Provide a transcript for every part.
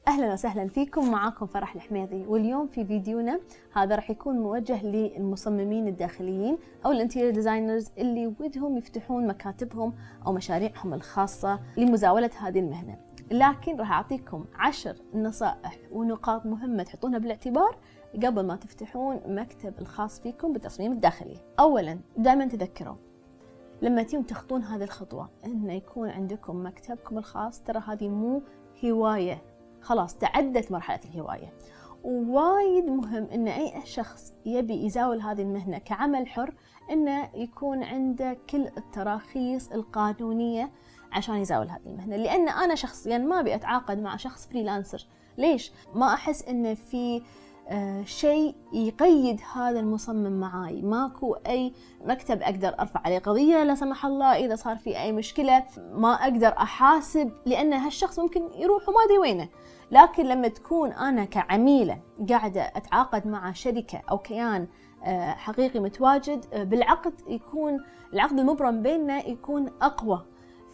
أهلا وسهلا فيكم، معاكم فرح الحميدي. واليوم في فيديونا هذا راح يكون موجه للمصممين الداخليين أو الانتيريور ديزاينرز اللي ودهم يفتحون مكاتبهم أو مشاريعهم الخاصة لمزاولة هذه المهنة. لكن راح أعطيكم 10 نصائح ونقاط مهمة تحطونها بالاعتبار قبل ما تفتحون مكتب الخاص فيكم بالتصميم الداخلي. أولا دائما تذكروا لما تيجون تخطون هذه الخطوة إنه يكون عندكم مكتبكم الخاص، ترى هذه مو هواية، خلاص تعدت مرحلة الهواية. ووايد مهم إن أي شخص يبي يزاول هذه المهنة كعمل حر إنه يكون عنده كل التراخيص القانونية عشان يزاول هذه المهنة. لأن أنا شخصيا ما أبي أتعاقد مع شخص فريلانسر. ليش؟ ما أحس إن في شيء يقيد هذا المصمم معاي. ماكو أي مكتب أقدر أرفع عليه قضية لا سمح الله إذا صار في أي مشكلة، ما أقدر أحاسب لأن هالشخص ممكن يروح وما أدري وينه. لكن لما تكون أنا كعميلة قاعدة أتعاقد مع شركة أو كيان حقيقي متواجد بالعقد، يكون العقد المبرم بيننا يكون أقوى،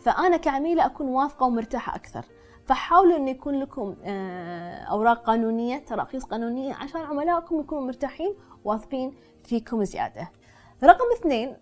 فأنا كعميلة أكون واثقة ومرتاحة أكثر. فحاولوا أن يكون لكم أوراق قانونية، تراخيص قانونية، عشان عملائكم يكونوا مرتاحين واثقين فيكم زيادة. رقم 2،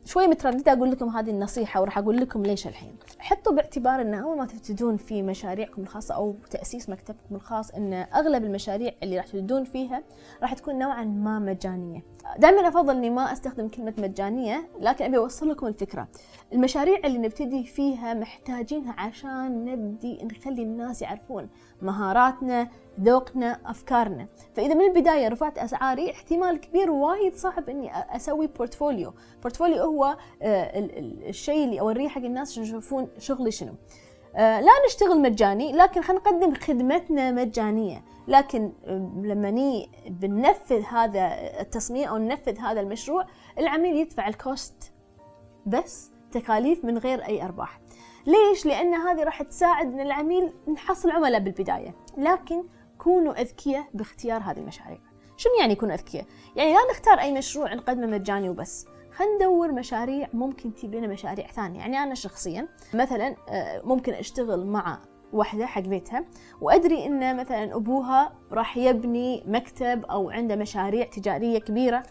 شوي مترددة أقول لكم هذه النصيحة وراح أقول لكم ليش الحين. حطوا باعتبار أن أول ما تبتدون في مشاريعكم الخاصة أو تأسيس مكتبكم الخاص، أن أغلب المشاريع اللي راح تبتدون فيها راح تكون نوعا ما مجانية. دائما أفضل أني ما أستخدم كلمة مجانية، لكن أبي أوصل لكم الفكرة. المشاريع اللي نبتدي فيها محتاجينها عشان نبدي نخلي الناس يعرفون مهاراتنا، ذوقنا، أفكارنا. فإذا من البداية رفعت أسعاري، احتمال كبير وايد صعب إني أسوي بورتفوليو. بورتفوليو هو الشيء اللي أوريه حق الناس عشان يشوفون شغلي شنو. لا نشتغل مجاني، لكن خلينا نقدم خدمتنا مجانية. لكن لما بننفذ هذا التصميم أو ننفذ هذا المشروع، العميل يدفع الكوست بس، تكاليف من غير أي أرباح. ليش؟ لأن هذه راح تساعد إن العميل نحصل عملاء بالبداية. لكن كونوا أذكياء باختيار هذه المشاريع. شنو يعني كونوا أذكياء؟ يعني لا نختار أي مشروع نقدمه مجاني وبس، خلينا ندور مشاريع ممكن تجيب لنا مشاريع ثانية. يعني أنا شخصيا مثلا ممكن أشتغل مع واحدة حق بيتها وأدري إن مثلا أبوها راح يبني مكتب أو عنده مشاريع تجارية كبيرة،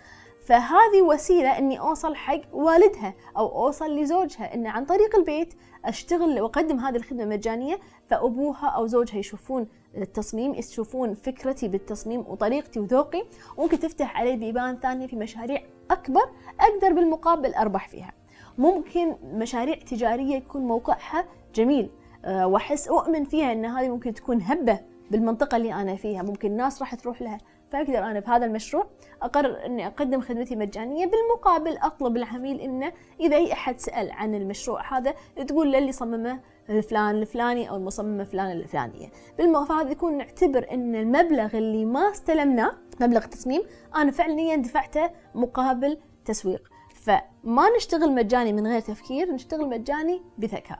فهذه وسيلة إني أوصل حق والدها أو أوصل لزوجها، إن عن طريق البيت أشتغل وأقدم هذه الخدمة مجانية، فأبوها أو زوجها يشوفون التصميم، يشوفون فكرتي بالتصميم وطريقتي وذوقي، وممكن تفتح علي بيبان ثانية في مشاريع أكبر أقدر بالمقابل أربح فيها. ممكن مشاريع تجارية يكون موقعها جميل وأحس أؤمن فيها إن هذه ممكن تكون هبة بالمنطقة اللي أنا فيها، ممكن الناس راح تروح لها، فأقدر أنا بهذا المشروع أقرر أني أقدم خدمتي مجانية. بالمقابل أطلب العميل إنه إذا أي أحد سأل عن المشروع هذا تقول للي صممه الفلان الفلاني أو المصممة فلان الفلانية. فهذا يكون نعتبر أن المبلغ اللي ما استلمناه، مبلغ التصميم، أنا فعليا دفعته مقابل تسويق. فما نشتغل مجاني من غير تفكير، نشتغل مجاني بذكاء.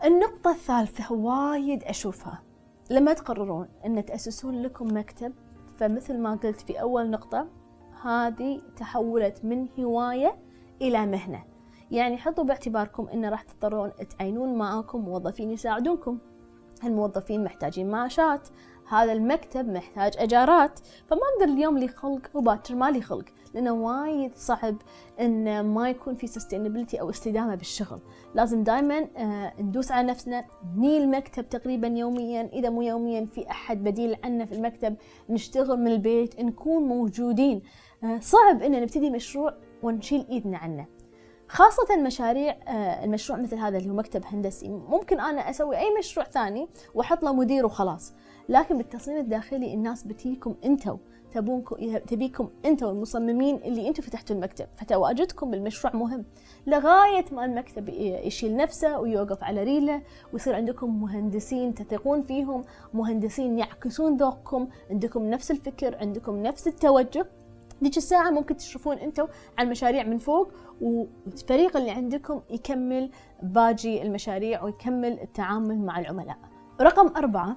النقطة الثالثة وايد أشوفها لما تقررون أن تأسسون لكم مكتب، فمثل ما قلت في أول نقطة، هذه تحولت من هواية إلى مهنة. يعني حطوا باعتباركم إن راح تضطرون تعينون معاكم موظفين يساعدونكم. الموظفين محتاجين معاشات، هذا المكتب محتاج أجارات، فما أقدر اليوم لي خلق وباكر ما لي خلق، لأنه وايد صعب إن ما يكون في sustainability أو استدامة بالشغل. لازم دائما ندوس على نفسنا، نبني المكتب تقريبا يوميا، إذا مو يوميا في أحد بديل عنا في المكتب، نشتغل من البيت، نكون موجودين. صعب إن نبتدي مشروع ونشيل إيدنا عنه، خاصة مشاريع المشروع مثل هذا اللي هو مكتب هندسي. ممكن أنا أسوي أي مشروع ثاني وأحط له مدير وخلاص، لكن بالتصميم الداخلي الناس بتيكم أنتوا، تبيكم أنتوا المصممين اللي أنتوا فتحتوا المكتب، فتواجدكم بالمشروع مهم لغاية ما المكتب يشيل نفسه ويوقف على ريله، ويصير عندكم مهندسين تثقون فيهم، مهندسين يعكسون ذوقكم، عندكم نفس الفكر، عندكم نفس التوجه. ديك الساعة ممكن تشرفون أنتوا على المشاريع من فوق، والفريق اللي عندكم يكمل باقي المشاريع ويكمل التعامل مع العملاء. رقم 4،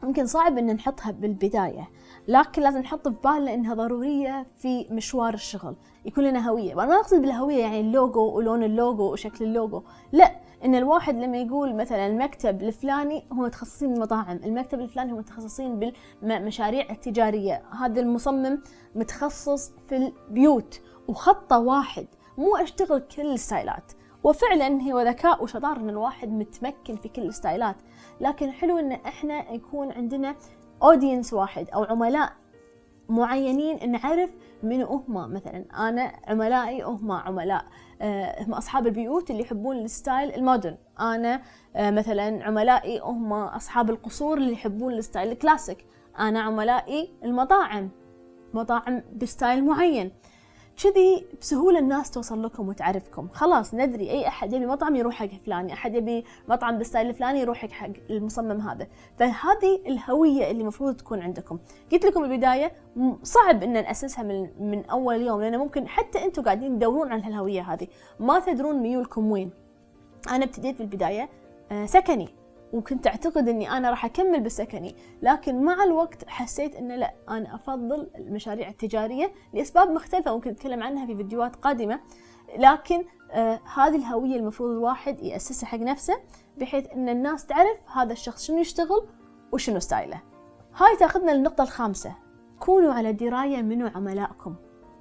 ممكن صعب إن نحطها بالبداية، لكن لازم نحط في بالنا إنها ضرورية في مشوار الشغل، يكون لنا هوية. وأنا ما أقصد بالهوية يعني اللوجو ولون اللوجو وشكل اللوجو، لا، ان الواحد لما يقول مثلا المكتب الفلاني هو متخصصين بالمطاعم، المكتب الفلاني هو متخصصين بالمشاريع التجارية، هذا المصمم متخصص في البيوت، وخطه واحد، مو اشتغل كل الستايلات. وفعلا هو ذكاء وشطار ان الواحد متمكن في كل الستايلات، لكن حلو ان احنا يكون عندنا اودينس واحد او عملاء معينين نعرف من هم. مثلا انا عملائي هم عملاء هم اصحاب البيوت اللي يحبون الستايل المودرن، انا مثلا عملائي هم اصحاب القصور اللي يحبون الستايل الكلاسيك، انا عملائي المطاعم، مطاعم بستايل معين. كذي بسهولة الناس توصل لكم وتعرفكم. خلاص ندري أي أحد يبي مطعم يروح حق فلاني، أحد يبي مطعم بالستايل الفلاني يروح حق المصمم هذا. فهذه الهوية اللي المفروض تكون عندكم. قلت لكم البداية صعب إن نأسسها من أول يوم، لأن ممكن حتى أنتم قاعدين تدورون عن الهوية هذه ما تدرون ميولكم وين. أنا ابتديت بالبداية سكني، وكنت أعتقد أني أنا راح أكمل بالسكني، لكن مع الوقت حسيت أن لا، أنا أفضل المشاريع التجارية لأسباب مختلفة ممكن نتكلم عنها في فيديوهات قادمة. لكن هذه الهوية المفروض الواحد يأسسها حق نفسه، بحيث أن الناس تعرف هذا الشخص شنو يشتغل وشنو ستايله. هاي تاخذنا للنقطة الخامسة، كونوا على دراية منو عملائكم،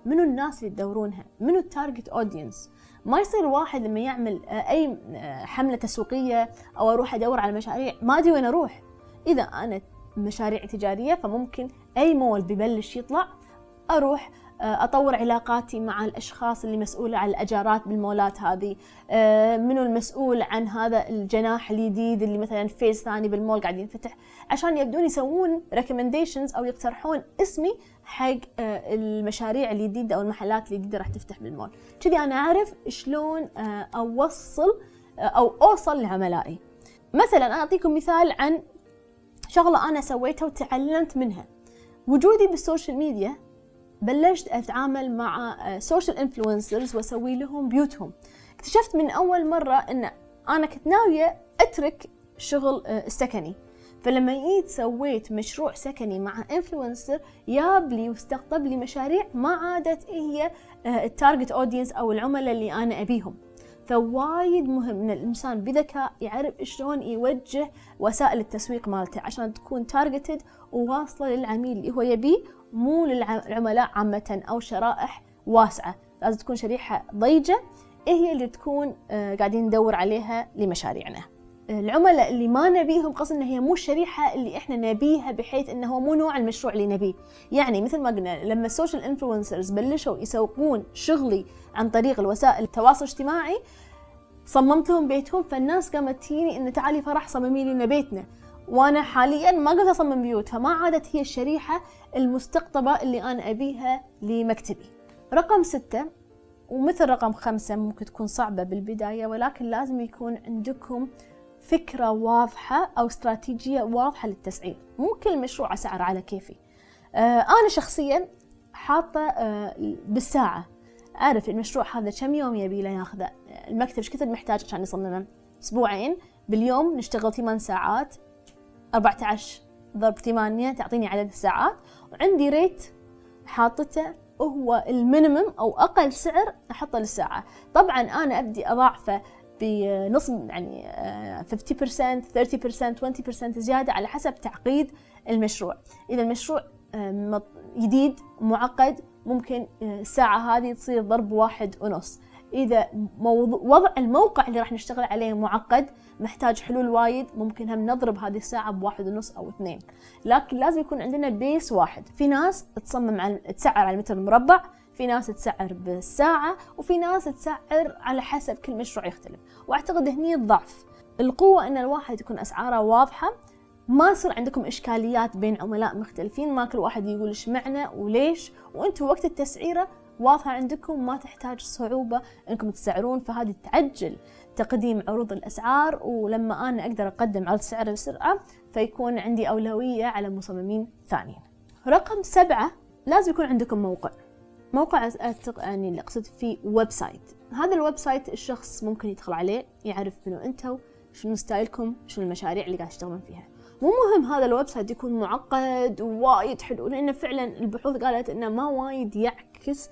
منو الناس اللي تدورونها، منو التارجت أودينس. ما يصير واحد لما يعمل أي حملة تسويقية أو أروح أدور على مشاريع ما أدري وين أروح. إذا أنا مشاريع تجارية فممكن أي مول ببلش يطلع أروح أطور علاقاتي مع الأشخاص اللي مسؤولة عن الأجارات بالمولات هذه، منو المسؤول عن هذا الجناح الجديد اللي مثلا فيز ثاني بالمول قاعدين ينفتح، عشان يبدون يسوون recommendations أو يقترحون اسمي حق المشاريع الجديدة أو المحلات الجديدة راح تفتح بالمول. كذي أنا أعرف شلون أوصل لعملائي. مثلا أنا أعطيكم مثال عن شغلة أنا سويتها وتعلمت منها. وجودي بالسوشيال ميديا بلشت أتعامل مع سوشيال انفلونسرز وأسوي لهم بيوتهم. اكتشفت من أول مرة أن أنا كنت ناوية أترك شغل السكني، فلما جيت سويت مشروع سكني مع انفلونسر جاب لي واستقطب لي مشاريع ما عادت هي التارجت اودينس أو العملاء اللي أنا أبيهم. فوايد مهم ان الانسان بذكاء يعرف شلون يوجه وسائل التسويق مالته عشان تكون تارجتد وواصله للعميل اللي هو يبيه، مو للعملاء عامه او شرائح واسعه. لازم تكون شريحه ضيجه هي اللي تكون قاعدين ندور عليها لمشاريعنا. العملاء اللي ما نبيهم قصدنا هي مو الشريحه اللي احنا نبيها، بحيث انه هو مو نوع المشروع اللي نبيه. يعني مثل ما قلنا لما السوشيال انفلونسرز بلشوا يسوقون شغلي عن طريق الوسائل التواصل الاجتماعي، صممت لهم بيتهم، فالناس قامت تجيني ان تعالي فرح صممي لنا بيتنا، وانا حاليا ما قلت اصمم بيوت، فما عادت هي الشريحه المستقطبه اللي انا ابيها لمكتبي. رقم 6 ومثل رقم 5 ممكن تكون صعبه بالبدايه، ولكن لازم يكون عندكم فكرة واضحة أو استراتيجية واضحة للتسعير. مو كل مشروع أسعر على كيفي. أنا شخصياً حاطة بالساعة، أعرف المشروع هذا كم يوم يبي له ياخذه، المكتب ايش كثر محتاج عشان يصممه. أسبوعين باليوم نشتغل 8 ساعات، 14 ضرب 8 تعطيني عدد الساعات، وعندي ريت حاطته هو المينيمم أو أقل سعر أحطه للساعة. طبعاً أنا أبدي أضاعفه بنص، يعني 50%، 30%، 20% زيادة على حسب تعقيد المشروع. إذا المشروع جديد معقد ممكن الساعة هذه تصير ضرب 1.5. إذا وضع الموقع اللي راح نشتغل عليه معقد محتاج حلول وايد، ممكن هم نضرب هذه الساعة ب1.5 أو 2. لكن لازم يكون عندنا بيس واحد. في ناس تسعر على المتر المربع، في ناس تسعر بالساعة، وفي ناس تسعر على حسب كل مشروع يختلف. واعتقد هني الضعف. القوة ان الواحد يكون اسعاره واضحة، ما يصير عندكم اشكاليات بين عملاء مختلفين، ما كل واحد يقول ايش معنى وليش، وانتم وقت التسعيرة واضحة عندكم، ما تحتاج صعوبة انكم تسعرون. فهذه تعجل تقديم عروض الاسعار، ولما انا اقدر اقدم عرض سعر بسرعة فيكون عندي اولوية على مصممين ثانيين. رقم 7 لازم يكون عندكم موقع يعني اللي أقصد فيه ويب سايت. هذا الويب سايت الشخص ممكن يدخل عليه يعرف منو أنتوا، شنو ستايلكم، شنو المشاريع اللي قاعد تشتغلون فيها. مو مهم هذا الويب سايت يكون معقد ووايد حلو، لأن فعلا البحوث قالت إنه ما وايد يعكس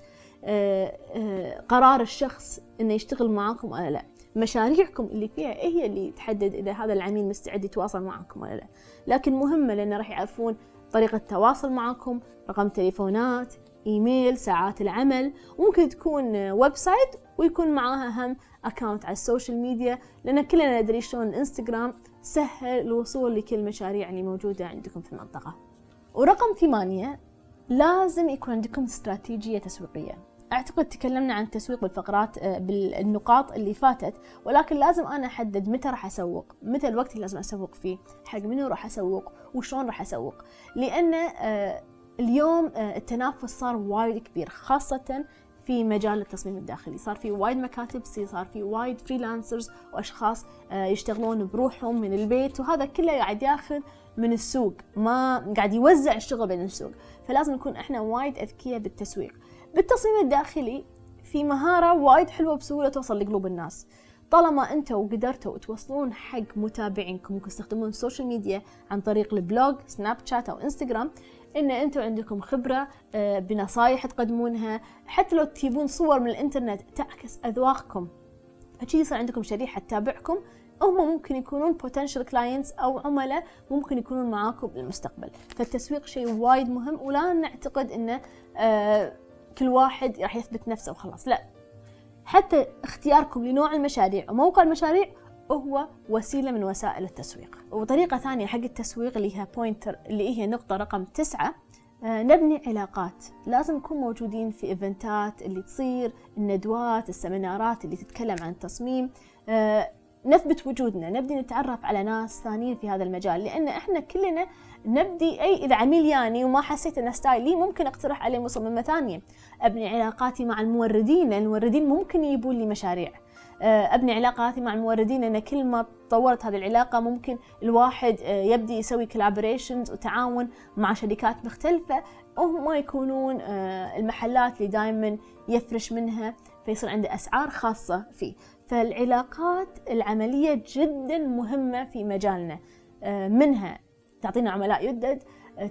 قرار الشخص إنه يشتغل معاكم ولا لا. مشاريعكم اللي فيها هي اللي تحدد إذا هذا العميل مستعد يتواصل معكم ولا لا. لكن مهمة لأن راح يعرفون طريقة التواصل معكم، رقم تليفونات، إيميل، ساعات العمل، وممكن تكون ويب سايت ويكون معاها هم أكاونت على السوشيال ميديا، لأن كلنا ندري شلون الإنستغرام سهل الوصول لكل المشاريع اللي موجودة عندكم في المنطقة. ورقم 8، لازم يكون عندكم استراتيجية تسويقية. أعتقد تكلمنا عن التسويق بالفقرات بالنقاط اللي فاتت، ولكن لازم أنا أحدد متى راح أسوق، متى الوقت اللي لازم أسوق فيه، حق منو راح أسوق وشون راح أسوق. لأن اليوم التنافس صار وايد كبير، خاصة في مجال التصميم الداخلي. صار في وايد مكاتب، صار في وايد فريلانسرز وأشخاص يشتغلون بروحهم من البيت، وهذا كله قاعد ياخذ من السوق، ما قاعد يوزع الشغل بين السوق. فلازم نكون احنا وايد أذكياء بالتسويق. بالتصميم الداخلي في مهارة وايد حلوة بسهولة توصل لقلوب الناس. طالما انتوا قدرتوا توصلون حق متابعينكم، ممكن تستخدمون السوشيال ميديا عن طريق البلوج، سناب شات أو انستغرام، ان انتوا عندكم خبرة بنصايح تقدمونها، حتى لو تجيبون صور من الانترنت تعكس أذواقكم، فشي يصير عندكم شريحة تتابعكم، هم ممكن يكونون potential clients أو عملاء ممكن يكونون معاكم بالمستقبل. فالتسويق شيء وايد مهم، ولا نعتقد إنه كل واحد راح يثبت نفسه وخلاص، لا، حتى اختياركم لنوع المشاريع وموقع المشاريع هو وسيلة من وسائل التسويق. وطريقة ثانية حق التسويق اللي هي بوينتر، اللي هي نقطة رقم 9، نبني علاقات. لازم نكون موجودين في إيفنتات اللي تصير، الندوات، السمينارات اللي تتكلم عن التصميم، نثبت وجودنا، نبدي نتعرف على ناس ثانيين في هذا المجال. لأن إحنا كلنا نبدي إذا عميل ياني وما حسيت إنه ستايلي ممكن أقترح عليه مصممة ثانية. أبني علاقاتي مع الموردين، لأن الموردين ممكن يجيبون لي مشاريع. أبني علاقاتي مع الموردين، لأن كل ما تطورت هذه العلاقة ممكن الواحد يبدي يسوي collaborations وتعاون مع شركات مختلفة، وهم يكونون المحلات اللي دائما يفرش منها، فيصير عنده أسعار خاصة فيه. فالعلاقات العملية جدا مهمة في مجالنا، منها تعطينا عملاء جدد،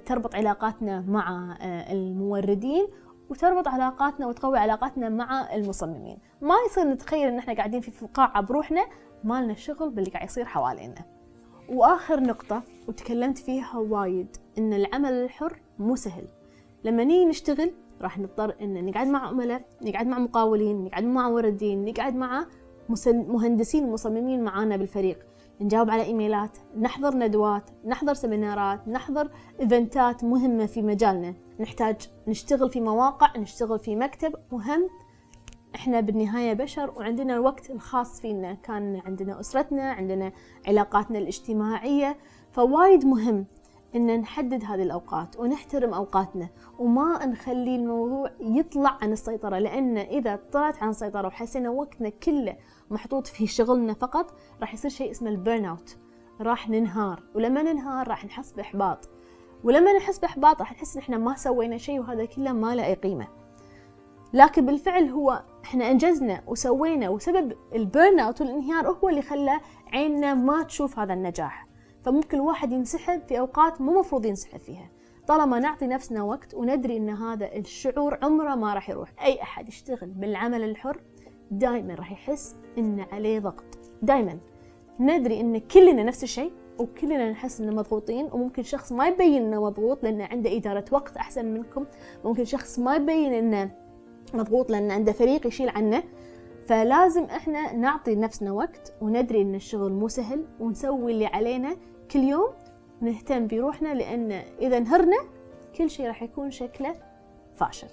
تربط علاقاتنا مع الموردين، وتربط علاقاتنا وتقوي علاقاتنا مع المصممين. ما يصير نتخيل ان احنا قاعدين في قاعة بروحنا ما لنا شغل باللي قاعد يصير حوالينا. واخر نقطة وتكلمت فيها وايد، ان العمل الحر مو سهل. لما نيجي نشتغل راح نضطر ان نقعد مع عملاء، نقعد مع مقاولين، نقعد مع موردين، نقعد مع مهندسين ومصممين معانا بالفريق، نجاوب على إيميلات، نحضر ندوات، نحضر سمينارات، نحضر إيفنتات مهمة في مجالنا، نحتاج نشتغل في مواقع، نشتغل في مكتب مهم. إحنا بالنهاية بشر وعندنا الوقت الخاص فينا، كان عندنا أسرتنا، عندنا علاقاتنا الاجتماعية، فوايد مهم إن نحدد هذه الأوقات ونحترم أوقاتنا وما نخلي الموضوع يطلع عن السيطرة. لأن إذا طلعت عن السيطرة وحسينا وقتنا كله محطوط في شغلنا فقط، راح يصير شيء اسمه البيرن اوت، راح ننهار، ولما ننهار راح نحس بإحباط، ولما نحس بإحباط راح نحس إن إحنا ما سوينا شيء وهذا كله ما له أي قيمة. لكن بالفعل هو إحنا أنجزنا وسوينا، وسبب البيرن اوت والانهيار هو اللي خلى عيننا ما تشوف هذا النجاح. فممكن الواحد ينسحب في أوقات مو مفروض ينسحب فيها. طالما نعطي نفسنا وقت وندري إن هذا الشعور عمره ما راح يروح. أي أحد يشتغل بالعمل الحر دائما راح يحس إن عليه ضغط. دائما ندري إن كلنا نفس الشيء، وكلنا نحس إنه مضغوطين، وممكن شخص ما يبين إنه مضغوط لأنه عنده إدارة وقت أحسن منكم، ممكن شخص ما يبين إنه مضغوط لأنه عنده فريق يشيل عنه. فلازم إحنا نعطي نفسنا وقت وندري إن الشغل مو سهل، ونسوي اللي علينا كل يوم، نهتم بروحنا، لأن إذا انهرنا كل شيء راح يكون شكله فاشل.